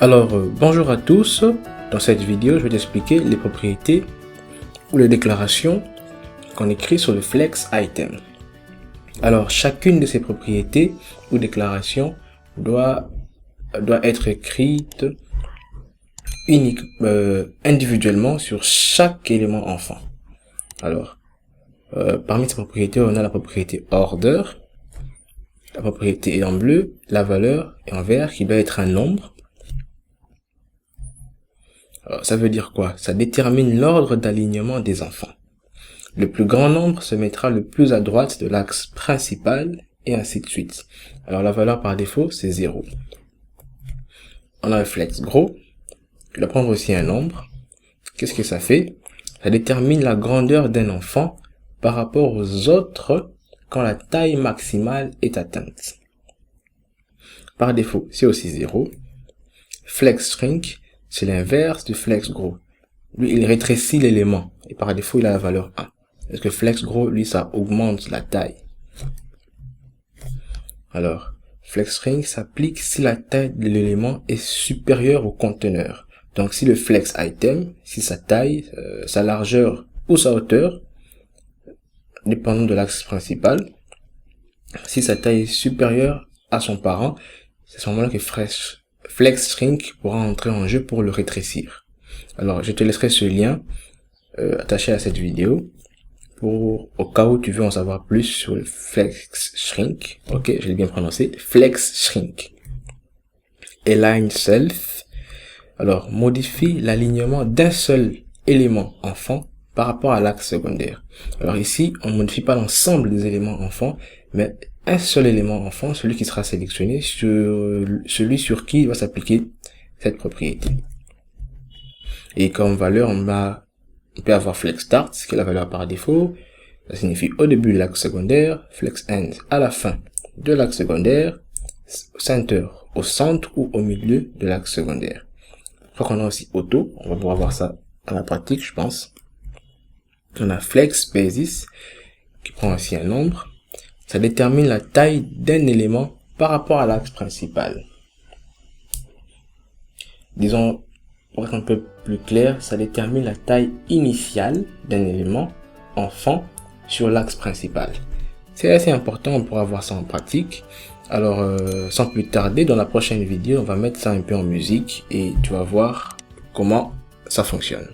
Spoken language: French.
Bonjour à tous. Dans cette vidéo, je vais t'expliquer les propriétés ou les déclarations qu'on écrit sur le flex item. Alors, chacune de ces propriétés ou déclarations doit être écrite individuellement sur chaque élément enfant. Alors, parmi ces propriétés, on a la propriété order, la propriété en bleu, la valeur, et en vert qui doit être un nombre. Alors, ça veut dire quoi? Ça détermine l'ordre d'alignement des enfants. Le plus grand nombre se mettra le plus à droite de l'axe principal et ainsi de suite. Alors la valeur par défaut, c'est 0. On a un flex gros, qui doit prendre aussi un nombre. Qu'est-ce que ça fait? Ça détermine la grandeur d'un enfant par rapport aux autres quand la taille maximale est atteinte. Par défaut, c'est aussi 0. Flex shrink, c'est l'inverse du flex gros. Lui, il rétrécit l'élément et par défaut, il a la valeur 1. Parce que flex gros, lui, ça augmente la taille. Alors, flex shrink s'applique si la taille de l'élément est supérieure au conteneur. Donc, si le flex item, si sa taille, sa largeur ou sa hauteur, dépendant de l'axe principal, si sa taille est supérieure à son parent, c'est à ce moment-là que flex shrink pourra entrer en jeu pour le rétrécir. Alors, je te laisserai ce lien attaché à cette vidéo au cas où tu veux en savoir plus sur le flex shrink. Ok, je l'ai bien prononcé. Flex shrink. Align self. Alors, modifie l'alignement d'un seul élément enfant par rapport à l'axe secondaire. Alors ici, on ne modifie pas l'ensemble des éléments enfants, mais un seul élément enfant, celui qui sera sélectionné, celui sur qui va s'appliquer cette propriété. Et comme valeur, on peut avoir flex start, qui est la valeur par défaut. Ça signifie au début de l'axe secondaire, flex end à la fin de l'axe secondaire, center au centre ou au milieu de l'axe secondaire. Je crois qu'on a aussi auto, on va pouvoir voir ça dans la pratique, je pense. On a flex basis, qui prend aussi un nombre. Ça détermine la taille d'un élément par rapport à l'axe principal. Disons, pour être un peu plus clair, ça détermine la taille initiale d'un élément enfant sur l'axe principal. C'est assez important, on pourra voir ça en pratique. Alors, sans plus tarder, dans la prochaine vidéo, on va mettre ça un peu en musique et tu vas voir comment ça fonctionne.